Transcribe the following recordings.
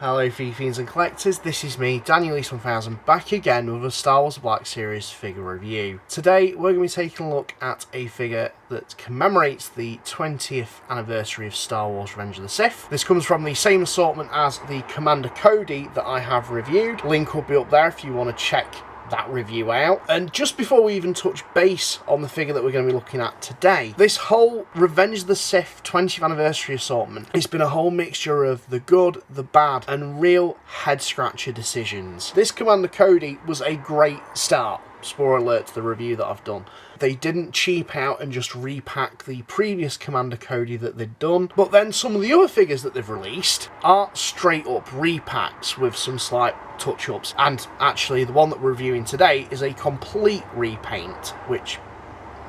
Hello fiends and collectors, this is me, Daniel East 1000, back again with a Star Wars Black Series figure review. Today we're going to be taking a look at a figure that commemorates the 20th anniversary of Star Wars Revenge of the Sith. This comes from the same assortment as the Commander Cody that I have reviewed. Link will be up there if you want to check that review out. And just before we even touch base on the figure that we're going to be looking at today, this whole Revenge of the Sith 20th anniversary assortment, it's been a whole mixture of the good, the bad, and real head scratcher decisions. This Commander Cody was a great start. Spoiler alert to the review that I've done. They didn't cheap out and just repack the previous Commander Cody that they'd done, but then some of the other figures that they've released are straight up repacks with some slight touch-ups, and actually the one that we're reviewing today is a complete repaint, which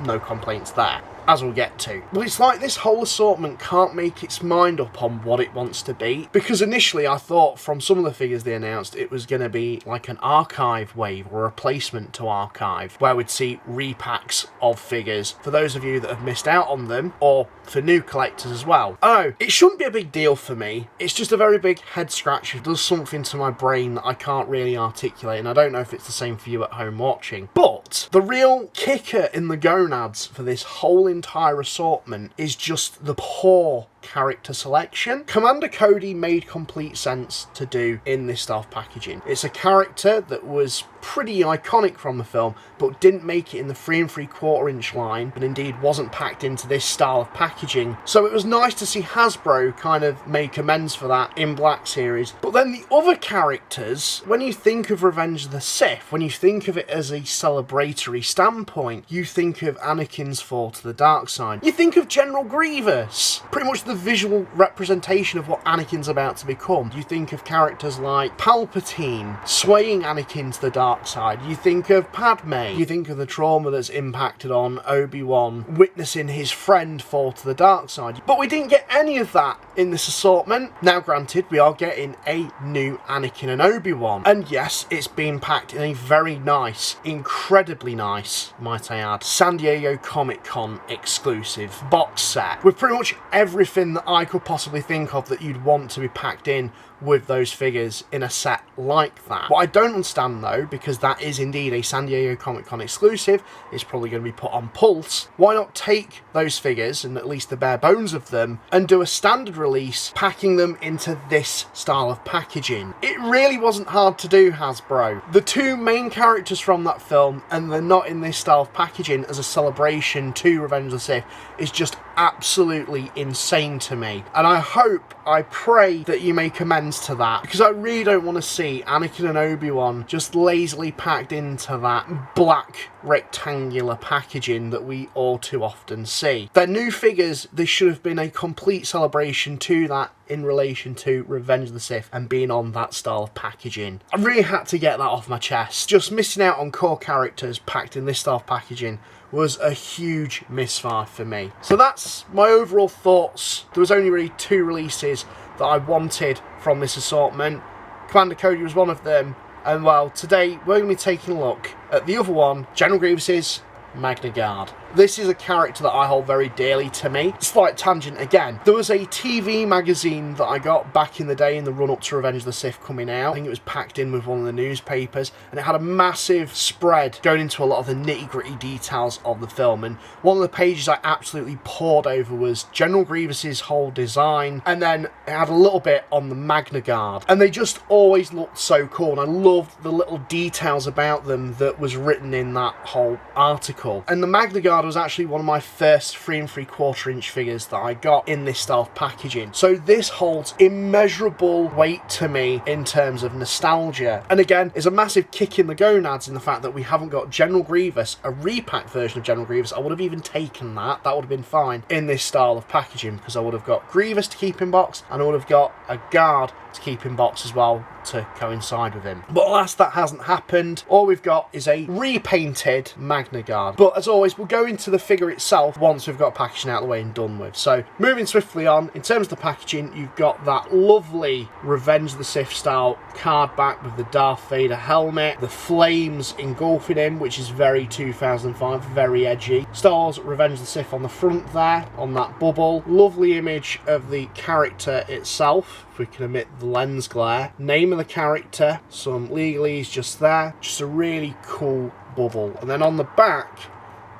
no complaints there, as we'll get to. But it's like this whole assortment can't make its mind up on what it wants to be, because initially I thought from some of the figures they announced it was going to be like an archive wave or a replacement to archive, where we'd see repacks of figures for those of you that have missed out on them, or for new collectors as well. Oh, it shouldn't be a big deal for me. It's just a very big head scratch. It does something to my brain that I can't really articulate, and I don't know if it's the same for you at home watching. But the real kicker in the gonads for this whole entire assortment is just the poor character selection. Commander Cody made complete sense to do in this style of packaging. It's a character that was pretty iconic from the film, but didn't make it in the 3 3/4 inch line, and indeed wasn't packed into this style of packaging. So it was nice to see Hasbro kind of make amends for that in Black Series. But then the other characters, when you think of Revenge of the Sith, when you think of it as a celebratory standpoint, you think of Anakin's fall to the dark side. You think of General Grievous, pretty much the visual representation of what Anakin's about to become. You think of characters like Palpatine swaying Anakin to the dark side. You think of Padme. You think of the trauma that's impacted on Obi-Wan, witnessing his friend fall to the dark side. But we didn't get any of that in this assortment. Now granted, we are getting a new Anakin and Obi-Wan, and yes, it's being packed in a very nice, incredibly nice, might I add, San Diego Comic-Con exclusive box set with pretty much everything that I could possibly think of that you'd want to be packed in with those figures in a set like that. What I don't understand though, because that is indeed a San Diego Comic-Con exclusive, it's probably going to be put on Pulse, why not take those figures, and at least the bare bones of them, and do a standard release, packing them into this style of packaging? It really wasn't hard to do, Hasbro. The two main characters from that film, and they're not in this style of packaging as a celebration to Revenge of the Sith, is just absolutely insane to me. And I pray that you make amends to that, because I really don't want to see Anakin and Obi-Wan just lazily packed into that black rectangular packaging that we all too often see. Their new figures, they should have been a complete celebration to that in relation to Revenge of the Sith and being on that style of packaging. I really had to get that off my chest. Just missing out on core characters packed in this style of packaging was a huge misfire for me. So that's my overall thoughts. There was only really 2 releases that I wanted from this assortment. Commander Cody was one of them, and well, today we're going to be taking a look at the other one, General Grievous's Magna Guard. This is a character that I hold very dearly to me. Slight tangent again. There was a TV magazine that I got back in the day in the run-up to Revenge of the Sith coming out. I think it was packed in with one of the newspapers, and it had a massive spread going into a lot of the nitty-gritty details of the film. And one of the pages I absolutely pored over was General Grievous's whole design, and then it had a little bit on the Magna Guard. And they just always looked so cool, and I loved the little details about them that was written in that whole article. And the Magna Guard was actually one of my first 3 3/4 inch figures that I got in this style of packaging. So this holds immeasurable weight to me in terms of nostalgia. And again, it's a massive kick in the gonads in the fact that we haven't got General Grievous, a repack version of General Grievous. I would have even taken that. That would have been fine in this style of packaging, because I would have got Grievous to keep in box, and I would have got a guard to keep in box as well to coincide with him. But alas, that hasn't happened. All we've got is a repainted Magna Guard. But as always, we'll go into the figure itself once we've got packaging out of the way and done with. So moving swiftly on, in terms of the packaging, you've got that lovely Revenge of the Sith style card back with the Darth Vader helmet, the flames engulfing him, which is very 2005, very edgy. Star Wars Revenge of the Sith on the front there, on that bubble. Lovely image of the character itself, if we can omit the lens glare, name of the character, some legalese just there, just a really cool bubble. And then on the back,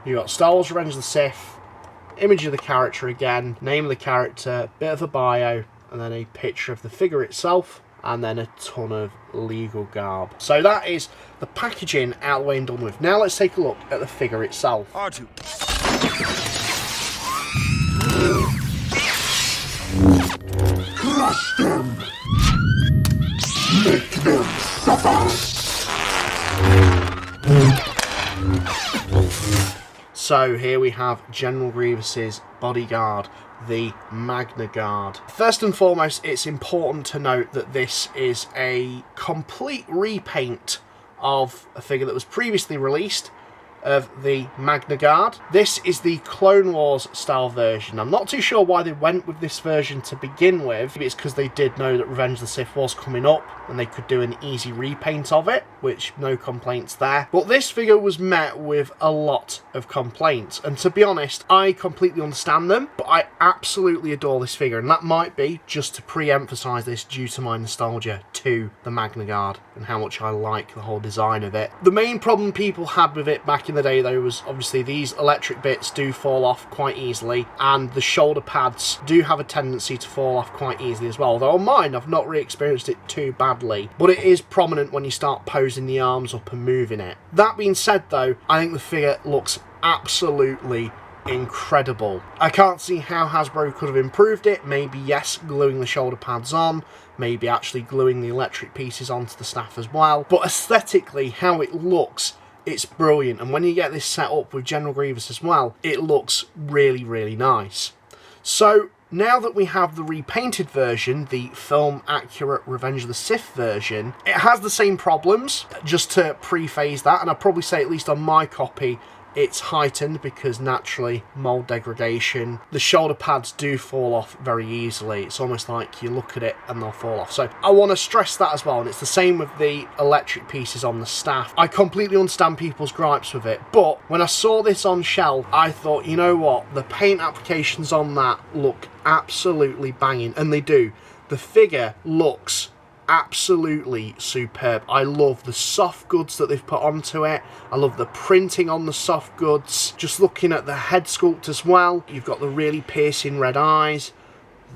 you got Star Wars Revenge of the Sith, image of the character again, name of the character, bit of a bio, and then a picture of the figure itself, and then a ton of legal garb. So that is the packaging out of the way and done with. Now let's take a look at the figure itself. R2. Crush them! Make them suffer! So here we have General Grievous's bodyguard, the Magna Guard. First and foremost, it's important to note that this is a complete repaint of a figure that was previously released, of the Magna Guard. This is the Clone Wars style version. I'm not too sure why they went with this version to begin with. Maybe it's because they did know that Revenge of the Sith was coming up and they could do an easy repaint of it, which no complaints there. But this figure was met with a lot of complaints, and to be honest, I completely understand them, but I absolutely adore this figure, and that might be just to pre-emphasise this due to my nostalgia to the Magna Guard and how much I like the whole design of it. The main problem people had with it back in the day though was obviously these electric bits do fall off quite easily, and the shoulder pads do have a tendency to fall off quite easily as well, although on mine I've not really experienced it too badly, but it is prominent when you start posing the arms up and moving it. That being said though, I think the figure looks absolutely incredible. I can't see how Hasbro could have improved it. Maybe yes, gluing the shoulder pads on, maybe actually gluing the electric pieces onto the staff as well, but aesthetically how it looks, it's brilliant. And when you get this set up with General Grievous as well, it looks really, really nice. So now that we have the repainted version, the film accurate Revenge of the Sith version, it has the same problems, just to preface that, and I'd probably say at least on my copy, it's heightened because naturally mold degradation. The shoulder pads do fall off very easily. It's almost like you look at it and they'll fall off. So I want to stress that as well, and it's the same with the electric pieces on the staff. I completely understand people's gripes with it, but when I saw this on shelf, I thought, you know what, the paint applications on that look absolutely banging, and they do. The figure looks absolutely superb. I love the soft goods that they've put onto it. I love the printing on the soft goods. Just looking at the head sculpt as well, you've got the really piercing red eyes,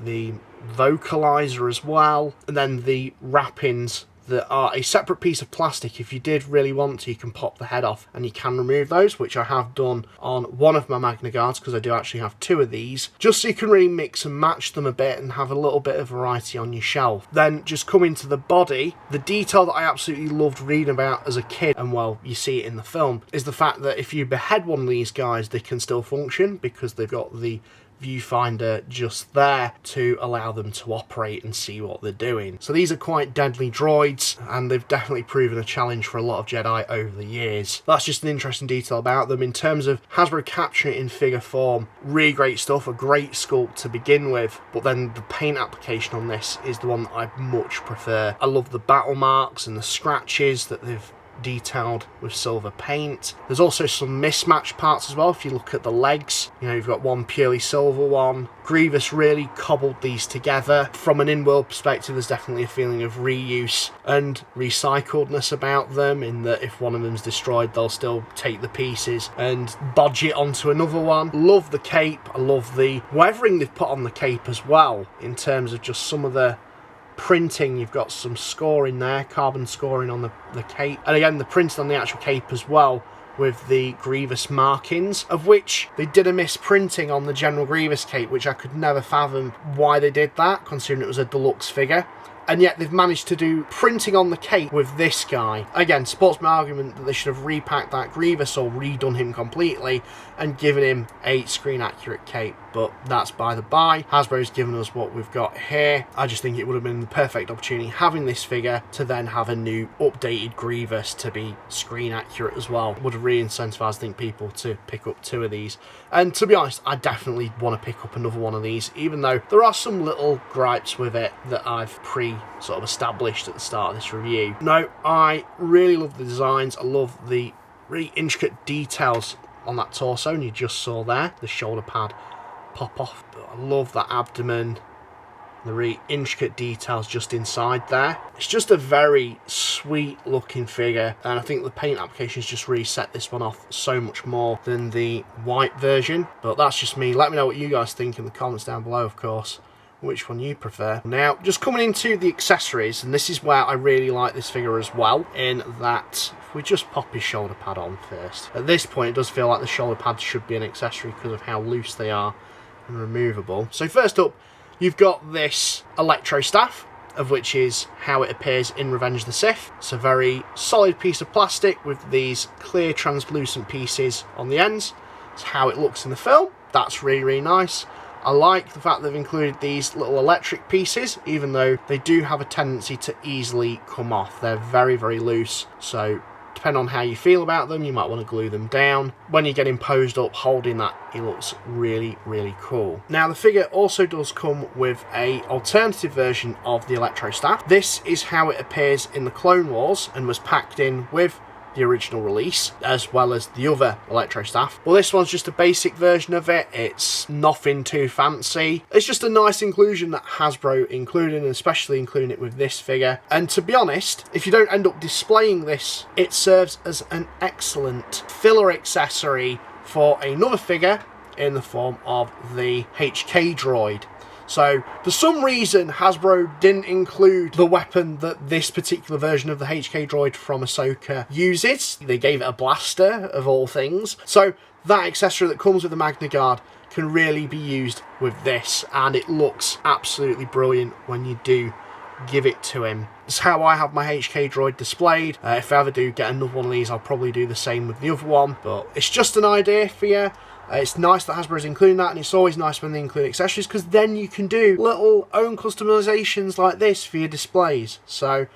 the vocalizer as well, and then the wrappings that are a separate piece of plastic. If you did really want to, you can pop the head off and you can remove those, which I have done on one of my Magna Guards, because I do actually have two of these, just so you can really mix and match them a bit and have a little bit of variety on your shelf. Then just coming to the body, the detail that I absolutely loved reading about as a kid, and well, you see it in the film, is the fact that if you behead one of these guys, they can still function because they've got the viewfinder just there to allow them to operate and see what they're doing. So these are quite deadly droids, and they've definitely proven a challenge for a lot of Jedi over the years. That's just an interesting detail about them. In terms of Hasbro capturing it in figure form, really great stuff, a great sculpt to begin with, but then the paint application on this is the one that I much prefer. I love the battle marks and the scratches that they've detailed with silver paint. There's also some mismatched parts as well. If you look at the legs, you know, you've got one purely silver one. Grievous really cobbled these together. From an in-world perspective, there's definitely a feeling of reuse and recycledness about them, in that if one of them's destroyed, they'll still take the pieces and bodge it onto another one. Love the cape. I love the weathering they've put on the cape as well, in terms of just some of the printing. You've got some scoring there, carbon scoring on the cape, and again the printing on the actual cape as well, with the Grievous markings, of which they did a misprinting on the General Grievous cape, which I could never fathom why they did that, considering it was a deluxe figure. And yet they've managed to do printing on the cape with this guy. Again, supports my argument that they should have repacked that Grievous or redone him completely and given him a screen accurate cape, but that's by the by. Hasbro's given us what we've got here. I just think it would have been the perfect opportunity, having this figure, to then have a new updated Grievous to be screen accurate as well. Would have really incentivized, I think, people to pick up two of these. And to be honest, I definitely want to pick up another one of these, even though there are some little gripes with it that I've sort of established at the start of this review. No, I really love the designs. I love the really intricate details on that torso, and you just saw there the shoulder pad pop off. But I love that abdomen, The really intricate details just inside there. It's just a very sweet looking figure, and I think the paint applications just really set this one off so much more than the white version. But that's just me. Let me know what you guys think in the comments down below, of course, which one you prefer. Now, just coming into the accessories, and this is where I really like this figure as well, in that if we just pop his shoulder pad on first. At this point, it does feel like the shoulder pads should be an accessory because of how loose they are and removable. So first up, you've got this electro staff, of which is how it appears in Revenge of the Sith. It's a very solid piece of plastic with these clear translucent pieces on the ends. It's how it looks in the film. That's really, really nice. I like the fact they've included these little electric pieces, even though they do have a tendency to easily come off. They're very, very loose, so depending on how you feel about them, you might want to glue them down. When you get him posed up holding that, he looks really, really cool. Now, the figure also does come with a alternative version of the electro staff. This is how it appears in the Clone Wars and was packed in with the original release, as well as the other electro staff. Well, this one's just a basic version of it. It's nothing too fancy. It's just a nice inclusion that Hasbro included, and especially including it with this figure. And to be honest, if you don't end up displaying this, it serves as an excellent filler accessory for another figure in the form of the HK droid. So, for some reason, Hasbro didn't include the weapon that this particular version of the HK droid from Ahsoka uses. They gave it a blaster, of all things. So, that accessory that comes with the Magna Guard can really be used with this, and it looks absolutely brilliant when you do give it to him. It's how I have my HK droid displayed. If I ever do get another one of these, I'll probably do the same with the other one, but it's just an idea for you. It's nice that Hasbro's including that, and it's always nice when they include accessories, because then you can do little own customizations like this for your displays. So,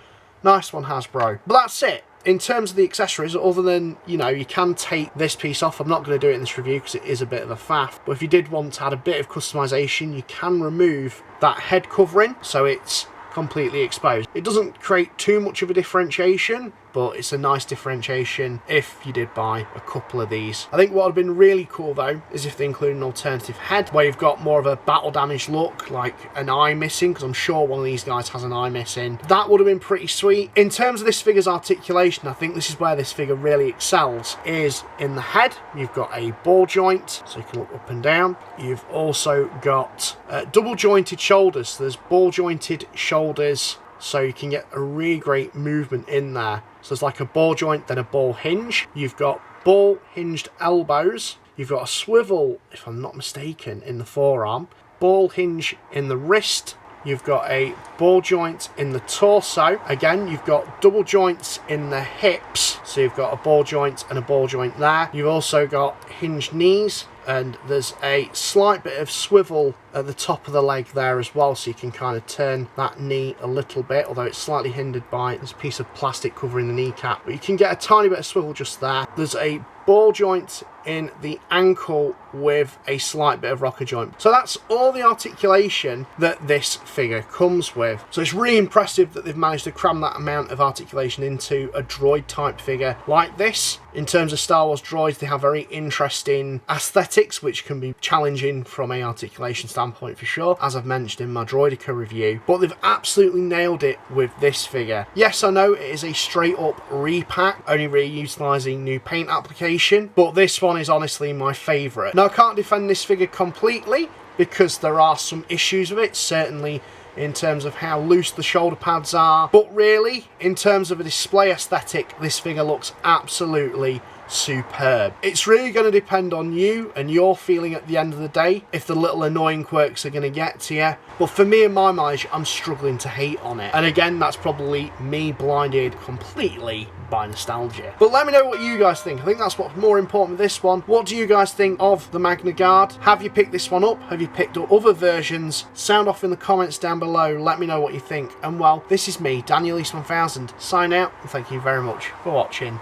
nice one, Hasbro. But that's it. In terms of the accessories, other than, you know, you can take this piece off. I'm not going to do it in this review because it is a bit of a faff. But if you did want to add a bit of customization, you can remove that head covering, so it's completely exposed. It doesn't create too much of a differentiation, but it's a nice differentiation if you did buy a couple of these. I think what would have been really cool though is if they include an alternative head where you've got more of a battle damage look, like an eye missing, because I'm sure one of these guys has an eye missing. That would have been pretty sweet. In terms of this figure's articulation, I think this is where this figure really excels, is in the head. You've got a ball joint, so you can look up and down. You've also got double jointed shoulders, so there's ball jointed shoulders, so you can get a really great movement in there. So there's like a ball joint, then a ball hinge. You've got ball hinged elbows. You've got a swivel, if I'm not mistaken, in the forearm. Ball hinge in the wrist. You've got a ball joint in the torso. Again, you've got double joints in the hips. So you've got a ball joint and a ball joint there. You've also got hinged knees, and there's a slight bit of swivel at the top of the leg there as well, so you can kind of turn that knee a little bit, although it's slightly hindered by this piece of plastic covering the kneecap. But you can get a tiny bit of swivel just there. There's a ball joint in the ankle with a slight bit of rocker joint. So that's all the articulation that this figure comes with. So it's really impressive that they've managed to cram that amount of articulation into a droid type figure like this. In terms of Star Wars droids, they have very interesting aesthetics, which can be challenging from an articulation standpoint for sure, as I've mentioned in my Droidica review. But they've absolutely nailed it with this figure. Yes, I know it is a straight up repack, only really utilising new paint application, but this one is honestly my favourite. Now, I can't defend this figure completely because there are some issues with it, certainly in terms of how loose the shoulder pads are, but really, in terms of a display aesthetic, this figure looks absolutely superb. It's really going to depend on you and your feeling at the end of the day if the little annoying quirks are going to get to you. But for me and my mileage, I'm struggling to hate on it. And again, that's probably me blinded completely by nostalgia. But let me know what you guys think. I think that's what's more important with this one. What do you guys think of the Magna Guard? Have you picked this one up? Have you picked up other versions? Sound off in the comments down below. Let me know what you think. And well, this is me, Daniel East 1000, sign out, and thank you very much for watching.